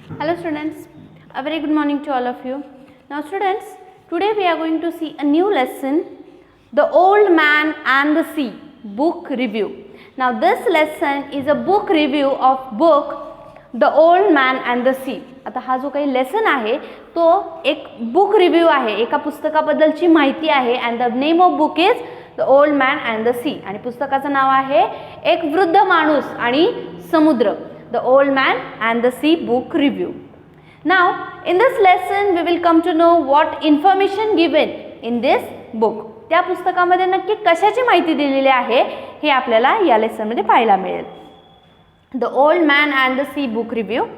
Hello students, a very good morning to all of you. Now students, today we are going to see a new lesson, The Old Man and the Sea book review. Now this lesson is a book review of book The Old Man and the Sea. आता हा जो काही lesson आहे तो एक book review आहे, एका पुस्तकाबद्दलची माहिती आहे and the name of book is The Old Man and the Sea आणि पुस्तकाचं नाव आहे एक वृद्ध माणूस आणि समुद्र. The Old Man and the Sea book review. Now in this lesson we will come to know what information given in this book. त्या पुस्तकामध्ये नक्की कशाची माहिती दिलेली आहे हे आपल्याला या लेसन मध्ये पाहायला मिळेल. The Old Man and the Sea book review.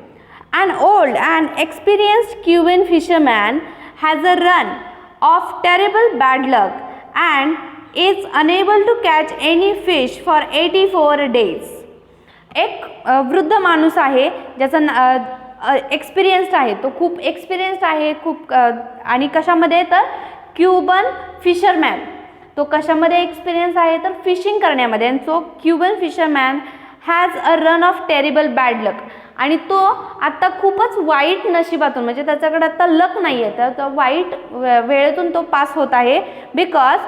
An old and experienced Cuban fisherman has a run of terrible bad luck and is unable to catch any fish for 84 days. एक वृद्ध माणूस आहे ज्याचा experienced आहे, तो खूप experienced आहे खूप आणि कशामध्ये तर क्युबन फिशरमॅन. तो कशामध्ये एक्सपिरियन्स आहे तर फिशिंग करण्यामध्ये. आणि तो Cuban fisherman has a run of terrible bad luck आणि तो आत्ता खूपच वाईट नशिबातून म्हणजे त्याच्याकडे आत्ता लक नाही आहे तर तो वाईट वेळेतून तो पास होत आहे because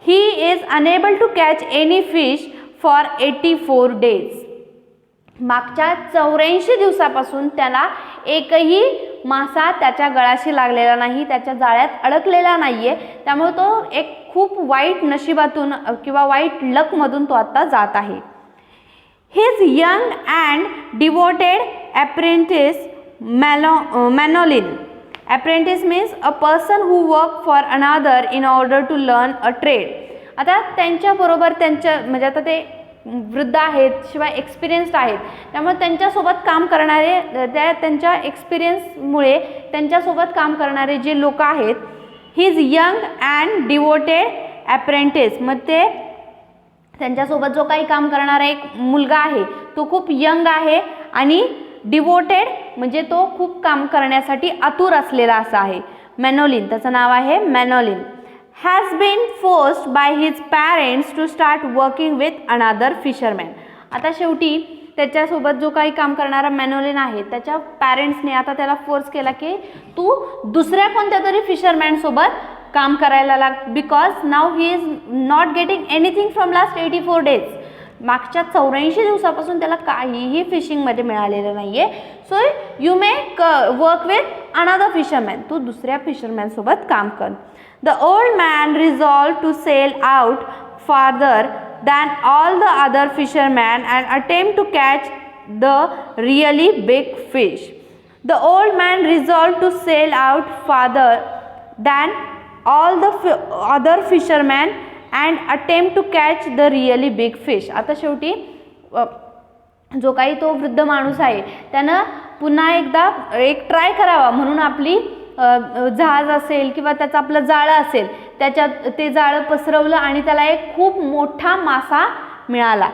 he is unable to catch any fish for 84 days. मागच्या 84 दिवसापासून त्याला एकही मासा त्याच्या गळाशी लागलेला नाही, त्याच्या जाळ्यात अडकलेला नाही आहे. त्यामुळे तो एक खूप वाईट नशिबातून किंवा वाईट लकमधून तो आत्ता जात आहे. His young and devoted apprentice Manolin. Apprentice means a person who work for another in order to learn a trade. आता त्यांच्याबरोबर त्यांच्या म्हणजे आता ते वृद्ध आहेत शिवाय एक्सपिरियन्स्ड आहेत त्यामुळे त्यांच्यासोबत काम करणारे त्यांच्या एक्सपिरियन्समुळे त्यांच्यासोबत काम करणारे जे लोक आहेत हिज यंग अँड डिवोटेड ॲप्रेंटिस. मग ते त्यांच्यासोबत जो काही काम करणारा एक मुलगा आहे तो खूप यंग आहे आणि डिवोटेड म्हणजे तो खूप काम करण्यासाठी आतुर असलेला असा आहे. मॅनोलिन त्याचं नाव आहे मॅनोलिन. has been forced by his parents to start working with another fisherman. आता शेवटी त्याच्यासोबत जो काही काम करणारा मॅनोलिन आहे त्याच्या पॅरेंट्सने आता त्याला फोर्स केला की तू दुसऱ्या कोणत्या तरी फिशरमॅनसोबत काम करायला लाग because now he is not getting anything from last 84 days. मागच्या 84 दिवसापासून त्याला काहीही फिशिंगमध्ये मिळालेलं नाही आहे. So you may work with another fisherman. तू दुसऱ्या फिशरमॅनसोबत काम कर. The old man resolved to sail out farther than all the other fishermen and attempt to catch the really big fish. The old man resolved to sail out farther than all the other fishermen and attempt to catch the really big fish. आता शेवटी जो काही तो वृद्ध माणूस आहे त्यानं पुन्हा एकदा एक ट्राय करावा म्हणून आपली जहाज असेल किंवा त्याचं आपलं जाळं असेल त्याच्यात ते जाळं पसरवलं आणि त्याला एक खूप मोठा मासा मिळाला.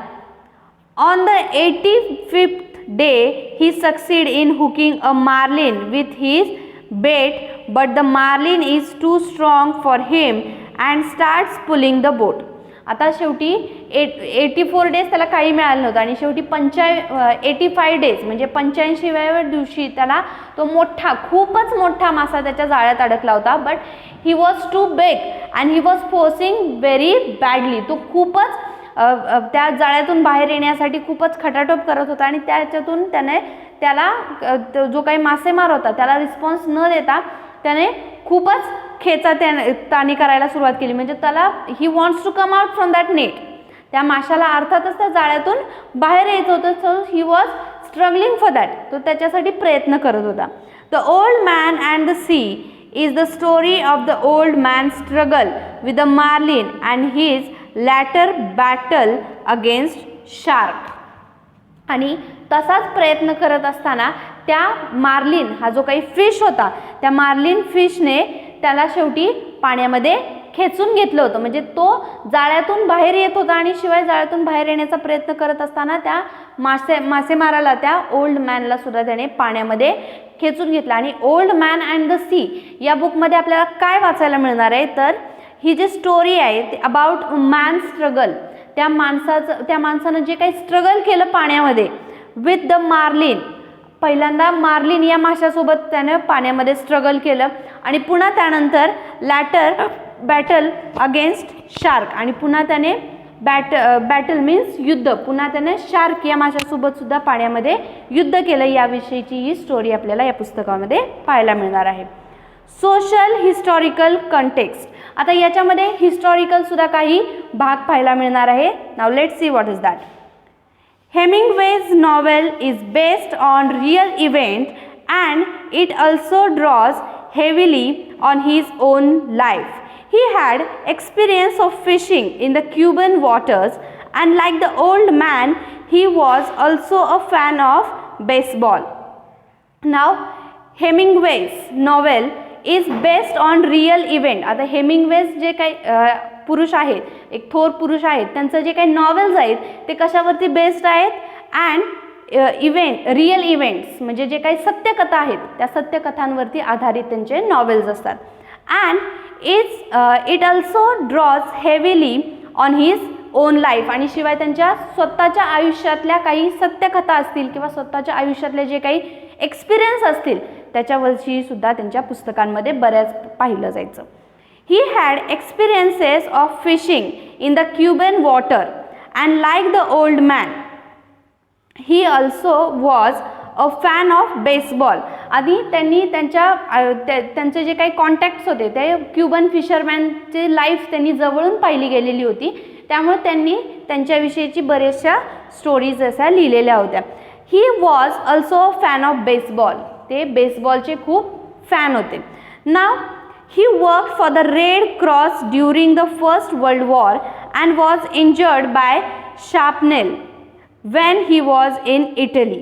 On the 85th day he succeed in hooking a marlin with his bait but the marlin is too strong for him and starts pulling the boat. आता शेवटी 84 डेज त्याला काही मिळालं नव्हतं आणि शेवटी 85 डेज म्हणजे 85व्या दिवशी त्याला तो मोठा खूपच मोठा मासा त्याच्या जाळ्यात अडकला होता. But he was too big and he was forcing very badly. तो खूपच त्या जाळ्यातून बाहेर येण्यासाठी खूपच खटाटोप करत होता आणि त्याच्यातून त्याला जो काही मासेमार होता त्याला रिस्पॉन्स न देता त्याने खूपच ताणी करायला सुरुवात केली. म्हणजे त्याला he wants to come out from that net. त्या माशाला अर्थातच त्या जाळ्यातून बाहेर यायचं होतं. So he was struggling for that. तो त्याच्यासाठी प्रयत्न करत होता. The old man and the sea is the story of the old man struggle with the marlin and his latter battle against shark. आणि तसाच प्रयत्न करत असताना त्या मार्लिन हा जो काही फिश होता त्या मार्लिन फिशने त्याला शेवटी पाण्यामध्ये खेचून घेतलं होतं. म्हणजे तो जाळ्यातून बाहेर येत होता आणि शिवाय जाळ्यातून बाहेर येण्याचा प्रयत्न करत असताना त्या मासेमाराला त्या ओल्ड मॅनला सुद्धा त्याने पाण्यामध्ये खेचून घेतलं. आणि old man and the sea या बुकमध्ये आपल्याला काय वाचायला मिळणार आहे तर ही जी स्टोरी आहे ती अबाउट मॅन स्ट्रगल. त्या माणसानं जे काही स्ट्रगल केलं पाण्यामध्ये विथ द मार्लिन पहिल्यांदा मार्लिन या माशासोबत त्याने पाण्यामध्ये स्ट्रगल केलं आणि पुन्हा त्यानंतर लॅटर बॅटल अगेन्स्ट शार्क आणि पुन्हा त्याने बॅटल मीन्स युद्ध, पुन्हा त्याने शार्क या माशासोबत सुद्धा पाण्यामध्ये युद्ध केलं. याविषयीची ही स्टोरी आपल्याला या पुस्तकामध्ये पाहायला मिळणार आहे. Social historical context. आता याच्यामध्ये हिस्टॉरिकल सुद्धा काही भाग पाहायला मिळणार आहे. Now let's see what is that. Hemingway's novel is based on real event and it also draws heavily on his own life. He had experience of fishing in the Cuban waters and like the old man, he was also a fan of baseball. Now, Hemingway's novel is based on real event. आता हेमिंग्वेज जे काही पुरुष आहेत, एक थोर पुरुष आहेत, त्यांचं जे काही नॉवेल्स आहेत ते कशावरती बेस्ड आहेत. अँड रिअल इव्हेंट्स म्हणजे जे काही सत्यकथा आहेत त्या सत्यकथांवरती आधारित त्यांचे नॉवेल्स असतात. And it also draws heavily on his own life. आणि शिवाय त्यांच्या स्वतःच्या आयुष्यातल्या काही सत्यकथा असतील किंवा स्वतःच्या आयुष्यातले जे काही एक्सपिरियन्स असतील त्याच्यावरची सुद्धा त्यांच्या पुस्तकांमध्ये बऱ्याच पाहिलं जायचं. He had experiences of fishing in the Cuban water and like the old man, he also was a fan of baseball. आधी त्यांनी त्यांचे जे काही कॉन्टॅक्ट्स होते ते क्युबन फिशरमॅनची लाईफ त्यांनी जवळून पाहिली गेलेली होती, त्यामुळे त्यांनी त्यांच्याविषयीची बऱ्याचशा स्टोरीज अशा लिहिलेल्या होत्या. He was also a fan of baseball. ते बेसबॉलचे खूप फॅन होते. नाव he worked for the Red Cross during the First World War and was injured by shrapnel when he was in Italy.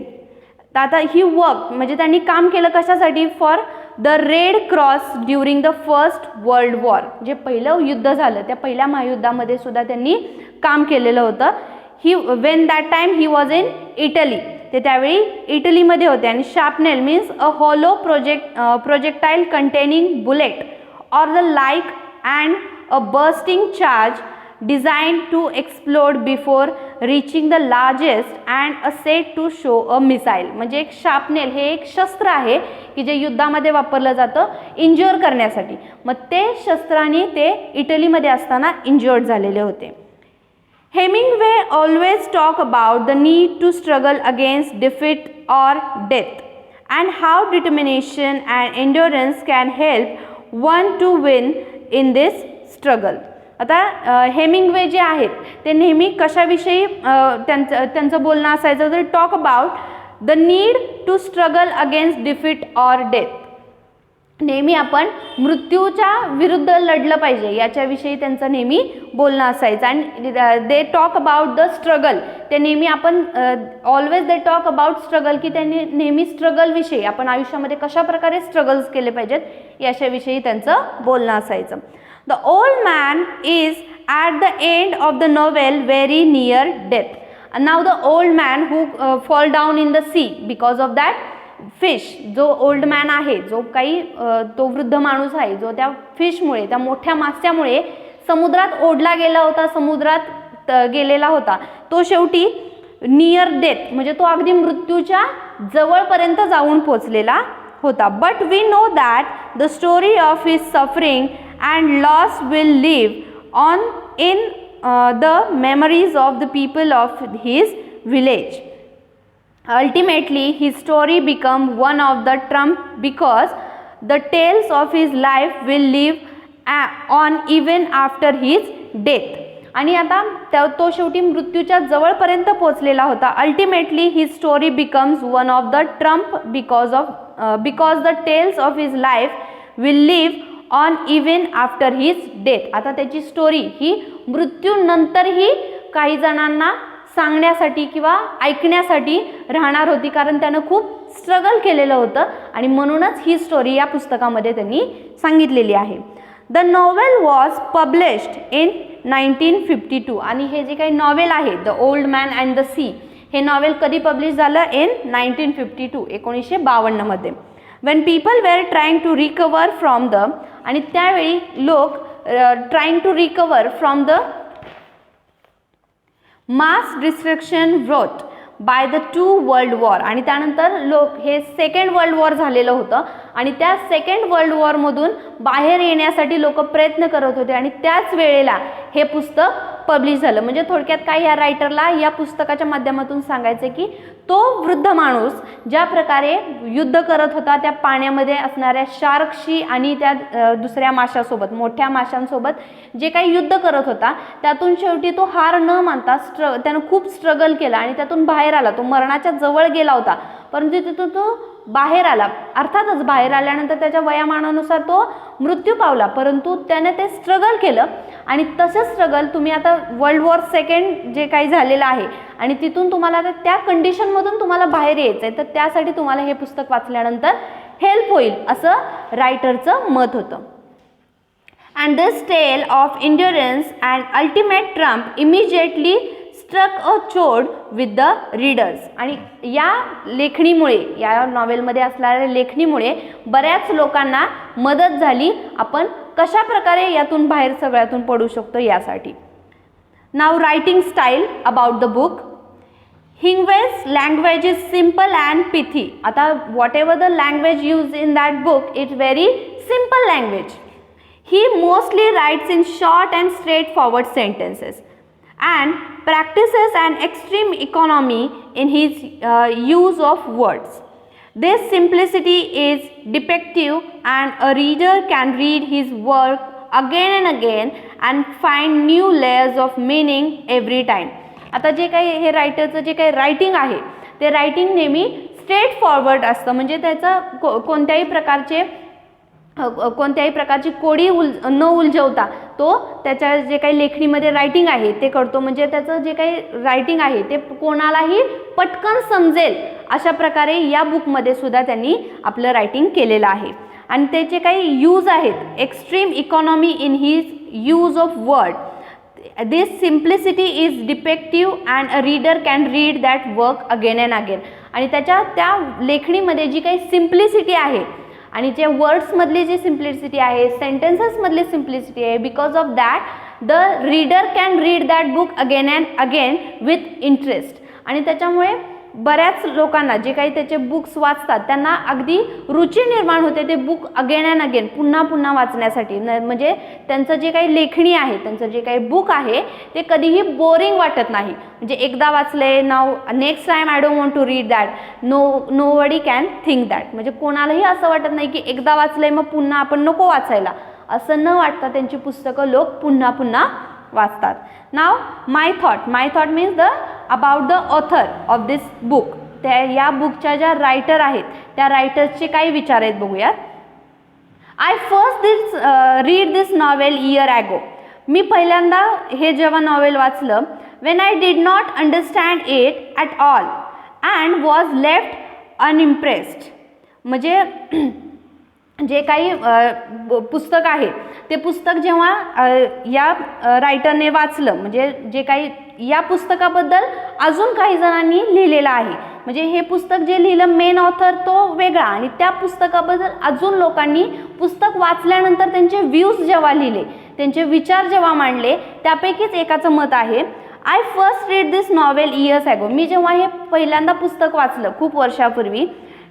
आता he worked म्हणजे त्यांनी काम केलं कशासाठी? For the red cross during the first world war. जे पहिलं युद्ध झालं त्या पहिल्या महायुद्धामध्ये सुद्धा त्यांनी काम केलेलं होतं. when that time he was in Italy. ते त्यावेळी इटलीमध्ये होते. आणि शार्पनेल means a hollow projectile containing bullet or the like and a bursting charge designed to explode before reaching the largest and a set to show a missile. म्हणजे एक शार्पनेल हे एक शस्त्र आहे की जे युद्धामध्ये वापरलं जातं इंज्युअर करण्यासाठी. मग ते शस्त्राने ते इटलीमध्ये असताना इंज्युअर्ड झालेले होते. Hemingway always talk about the need to struggle against defeat or death and how determination and endurance can help one to win in this struggle. आता हेमिंग्वे जे आहेत ते नेहमी कशाविषयी त्यांचं बोलणं असायचं तर talk about the need to struggle against defeat or death. नेहमी आपण मृत्यूच्या विरुद्ध लढलं पाहिजे याच्याविषयी त्यांचं नेहमी बोलणं असायचं. आणि they talk about the struggle. ते नेहमी आपण always they talk about struggle की त्यांनी नेहमी स्ट्रगलविषयी आपण आयुष्यामध्ये कशा प्रकारे स्ट्रगल्स केले पाहिजेत याच्याविषयी त्यांचं बोलणं असायचं. The old man is at the end of the novel very near death. नाव the old man who fall down in the sea because of that fish. जो ओल्ड मॅन आहे, जो काही तो वृद्ध माणूस आहे जो त्या फिशमुळे त्या मोठ्या मास्यामुळे समुद्रात ओढला गेला होता, समुद्रात गेलेला होता, तो शेवटी नियर डेथ म्हणजे तो अगदी मृत्यूच्या जवळपर्यंत जाऊन पोचलेला होता. But we know that the story of his suffering and loss will live on in the memories of the people of his village. Ultimately, his story became one of the trump because the tales of his life will live on even after his death. आणि आता तो शेवटी मृत्यूच्या जवळपर्यंत पोहोचलेला होता. Ultimately his story becomes one of the trump because the tales of his life will live on even after his death. आता त्याची स्टोरी ही मृत्यूनंतरही काही जणांना सांगण्यासाठी किंवा ऐकण्यासाठी राहणार होती, कारण त्यानं खूप स्ट्रगल केलेलं होतं आणि म्हणूनच ही स्टोरी या पुस्तकामध्ये त्यांनी सांगितलेली आहे. The novel was published in 1952. आणि हे जे काही नॉवेल आहे the old man and the sea हे नॉवेल कधी पब्लिश झालं? इन 1952 1952 मध्ये. When people were trying to recover from the. आणि त्यावेळी लोक trying to recover from the mass destruction wrought by the 2 world war. आणि त्यानंतर हे सेकंड वर्ल्ड वॉर झालेलं होतं आणि त्या सेकंड वर्ल्ड वॉरमधून बाहेर येण्यासाठी लोक प्रयत्न करत होते आणि त्याच वेळेला हे पुस्तक पब्लिश झालं. म्हणजे थोडक्यात काय या रायटरला या पुस्तकाच्या माध्यमातून सांगायचं की तो वृद्ध माणूस ज्या प्रकारे युद्ध करत होता त्या पाण्यामध्ये असणाऱ्या शार्कशी आणि त्या दुसऱ्या माशासोबत, मोठ्या माशांसोबत जे काही युद्ध करत होता, त्यातून शेवटी तो हार न मानता त्यानं खूप स्ट्रगल केला आणि त्यातून बाहेर आला. तो मरणाच्या जवळ गेला होता, परंतु तिथून तो बाहेर आला. अर्थातच बाहेर आल्यानंतर त्याच्या वयामानानुसार तो मृत्यू पावला, परंतु त्याने ते स्ट्रगल केलं. आणि तसं स्ट्रगल तुम्ही आता वर्ल्ड वॉर सेकंड जे काही झालेलं आहे आणि तिथून तुम्हाला त्या कंडिशनमधून तुम्हाला बाहेर यायचं आहे, तर त्यासाठी तुम्हाला हे पुस्तक वाचल्यानंतर हेल्प होईल असं रायटरचं मत होतं. And this tale of endurance and ultimate triumph immediately struck a chord with the readers. आणि या लेखणीमुळे, या नॉवेलमध्ये असणाऱ्या लेखणीमुळे बऱ्याच लोकांना मदत झाली आपण कशा प्रकारे यातून बाहेर सगळ्यातून पडू शकतो यासाठी. Now writing style about the book. Hingway's language is simple and pithy. आता whatever the language used in that book, it's very simple language. He mostly writes in short and straightforward sentences and practices an extreme economy in his use of words. This simplicity is depictive and a reader can read his work again and again and find new layers of meaning every time. आता जे काही हे रायटरचं जे काही writing आहे ते writing नेहमी straight forward असतं. म्हणजे त्याचं कोणत्याही प्रकारची कोडी न उलझवता तो त्याच्या जे काही लेखणीमध्ये रायटिंग आहे ते करतो. म्हणजे त्याचं जे काही रायटिंग आहे ते कोणालाही पटकन समजेल अशा प्रकारे या बुकमध्ये सुद्धा त्यांनी आपलं रायटिंग केलेलं आहे. आणि त्याचे काही यूज आहेत, extreme economy in his use of word. This simplicity is depictive and a reader can read that work again and again. आणि त्या लेखणीमध्ये जी काही सिम्प्लिसिटी आहे आणि जे वर्ड्समधली जी सिम्प्लिसिटी आहे, सेंटेन्सेसमधली सिम्प्लिसिटी आहे, because of that the reader can read that book again and again with interest. आणि त्याच्यामुळे बऱ्याच लोकांना जे काही त्याचे बुक्स वाचतात त्यांना अगदी रुची निर्माण होते ते बुक अगेन अँड अगेन पुन्हा पुन्हा वाचण्यासाठी. म्हणजे त्यांचं जे काही लेखणी आहे, त्यांचं जे काही बुक आहे ते कधीही बोरिंग वाटत नाही. म्हणजे एकदा वाचले, now next time I don't want to read that, nobody can think that. म्हणजे कोणालाही असं वाटत नाही की एकदा वाचलंय मग पुन्हा आपण नको वाचायला, असं न वाटता त्यांची पुस्तकं लोक पुन्हा पुन्हा वाचतात. Now my thought means the about the author of this book. त्या या बुकच्या ज्या रायटर आहेत त्या रायटर्सचे काही विचार आहेत बघूयात. I first read this novel year ago. मी पहिल्यांदा हे जेव्हा नॉवेल वाचलं, when I did not understand it at all and was left unimpressed. म्हणजे जे काही पुस्तक आहे ते पुस्तक जेव्हा या रायटरने वाचलं, म्हणजे जे काही या पुस्तकाबद्दल अजून काही जणांनी लिहिलेलं आहे. म्हणजे हे पुस्तक जे लिहिलं मेन ऑथर तो वेगळा आणि त्या पुस्तकाबद्दल अजून लोकांनी पुस्तक वाचल्यानंतर त्यांचे व्ह्यूज जेव्हा लिहिले, त्यांचे विचार जेव्हा मांडले, त्यापैकीच एकाचं मत आहे I first read this novel years ago. मी जेव्हा हे पहिल्यांदा पुस्तक वाचलं खूप वर्षापूर्वी,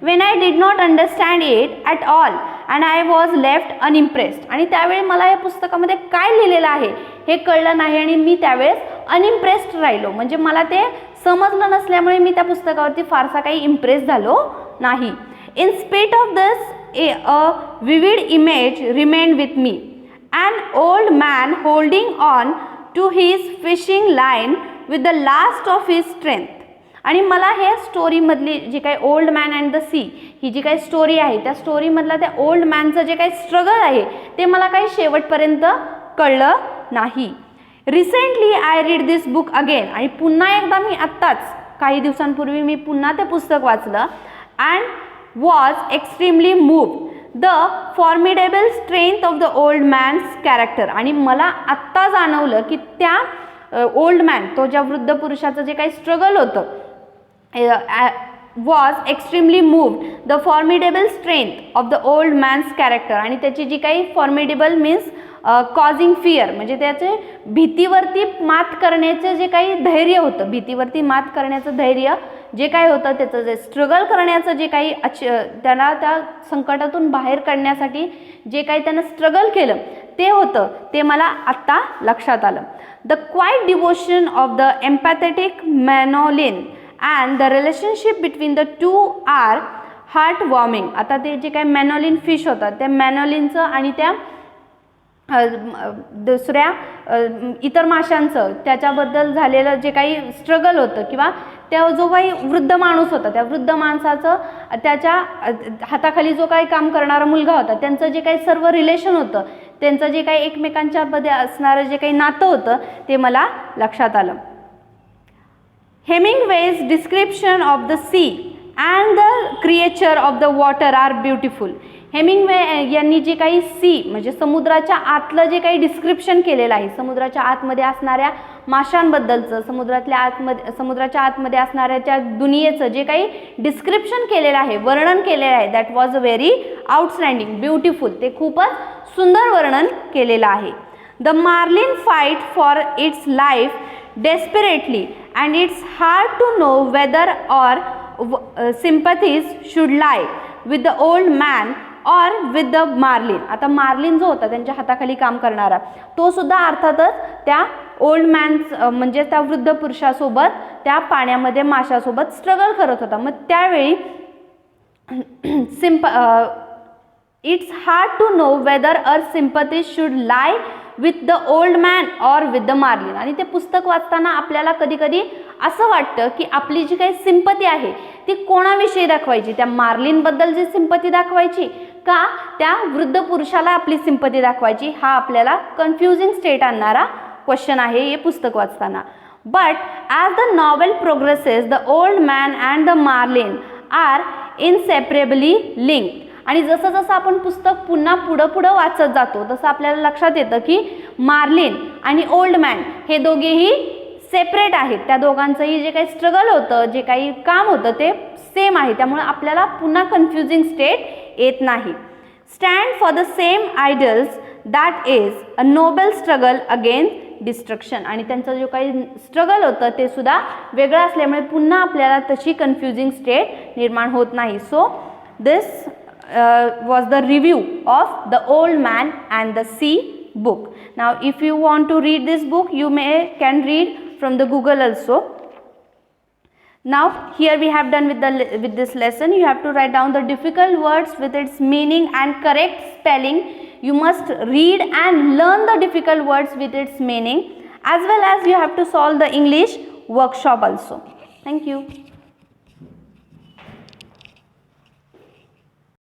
when I did not understand it at all and I was left unimpressed. आणि त्यावेळी मला या पुस्तकामध्ये काय लिहिलेलं आहे हे कळलं नाही आणि मी त्यावेळेस अनइम्प्रेस्ड राहिलो. म्हणजे मला ते समजलं नसल्यामुळे मी त्या पुस्तकावरती फारसा काही इम्प्रेस झालो नाही. In स्पेट of this a vivid image remained with me. an old man holding on to his fishing line with the last of his strength. आणि मला हे स्टोरीमधली जी काही old man and the sea ही जी काही स्टोरी आहे त्या स्टोरीमधला त्या ओल्ड मॅनचं जे काही स्ट्रगल आहे ते मला काही शेवटपर्यंत कळलं नाही. Recently I read this book again. आणि पुन्हा एकदा मी आत्ताच काही दिवसांपूर्वी मी पुन्हा ते पुस्तक वाचलं and was extremely moved the formidable strength of the old man's character. आणि मला आत्ता जाणवलं की त्या ओल्ड मॅन, तो ज्या वृद्ध पुरुषाचं जे काही स्ट्रगल होतं, was extremely moved the formidable strength of the old man's character. आणि त्याची जी काही फॉर्मिडेबल मीन्स कॉझिंग फिअर, म्हणजे त्याचे भीतीवरती मात करण्याचं जे काही धैर्य होतं, भीतीवरती मात करण्याचं धैर्य जे काय होतं त्याचं जे स्ट्रगल करण्याचं जे काही त्यांना त्या संकटातून बाहेर काढण्यासाठी जे काही त्यानं स्ट्रगल केलं ते होतं ते मला आत्ता लक्षात आलं. The quiet devotion of the empathetic Manolin and the relationship between the two are heart warming. आता ते जे काही मॅनोलिन फिश होतात त्या मॅनोलिनचं आणि त्या दुसऱ्या इतर माशांचं त्याच्याबद्दल झालेलं जे काही स्ट्रगल होतं किंवा त्या जो काही वृद्ध माणूस होता त्या वृद्ध माणसाचं त्याच्या हाताखाली जो काही काम करणारा मुलगा होता त्यांचं जे काही सर्व रिलेशन होतं त्यांचं जे काही एकमेकांच्यामध्ये असणारं जे काही नातं होतं ते मला लक्षात आलं. Hemingway's description of the sea and the creature of the water are beautiful. Hemingway यांनी जे काही सी म्हणजे समुद्राच्या आतलं जे काही डिस्क्रिप्शन केलेलं आहे समुद्राच्या आतमध्ये असणाऱ्या माशांबद्दलचं समुद्राच्या आतमध्ये असणाऱ्या त्या दुनियेचं जे काही डिस्क्रिप्शन केलेलं आहे वर्णन केलेलं आहे that was a very outstanding beautiful. ते खूपच सुंदर वर्णन केलेलं आहे. The marlin fight for its life desperately and it's hard to know whether or sympathies should lie with the old man or with the marlin. आता Marlin जो होता त्यांच्या हाताखाली काम करणारा तो सुद्धा अर्थातच त्या ओल्ड मॅन म्हणजे त्या वृद्ध पुरुषासोबत त्या पाण्यामध्ये माशासोबत स्ट्रगल करत होता. मग त्यावेळी it's hard to know whether our sympathies should lie with the old man or with the marlin. आणि ते पुस्तक वाचताना आपल्याला कधी कधी असं वाटतं की आपली जी काही सिम्पती आहे ती कोणाविषयी दाखवायची, त्या मार्लिनबद्दल जी सिम्पती दाखवायची का त्या वृद्ध पुरुषाला आपली सिम्पती दाखवायची. हा आपल्याला कन्फ्युजिंग स्टेट आणणारा क्वेश्चन आहे हे पुस्तक वाचताना. But as the novel progresses the old man and the marlin are inseparably linked. आणि जसं जसं आपण पुस्तक पुन्हा पुढं वाचत जातो तसं आपल्याला लक्षात येतं की मार्लिन आणि ओल्ड मॅन हे दोघेही सेपरेट आहेत. त्या दोघांचंही जे काही स्ट्रगल होतं जे काही काम होतं ते सेम आहे. त्यामुळे आपल्याला पुन्हा कन्फ्युजिंग स्टेट येत नाही. Stand for the same idols that is a Nobel struggle against destruction. आणि त्यांचं जो काही स्ट्रगल होतं ते सुद्धा वेगळं असल्यामुळे पुन्हा आपल्याला तशी कन्फ्युजिंग स्टेट निर्माण होत नाही. So this was the review of the Old Man and the Sea book. Now if you want to read this book you can read from the Google also. Now here we have done with this lesson. You have to write down the difficult words with its meaning and correct spelling. You must read and learn the difficult words with its meaning as well as you have to solve the English workshop also. Thank you.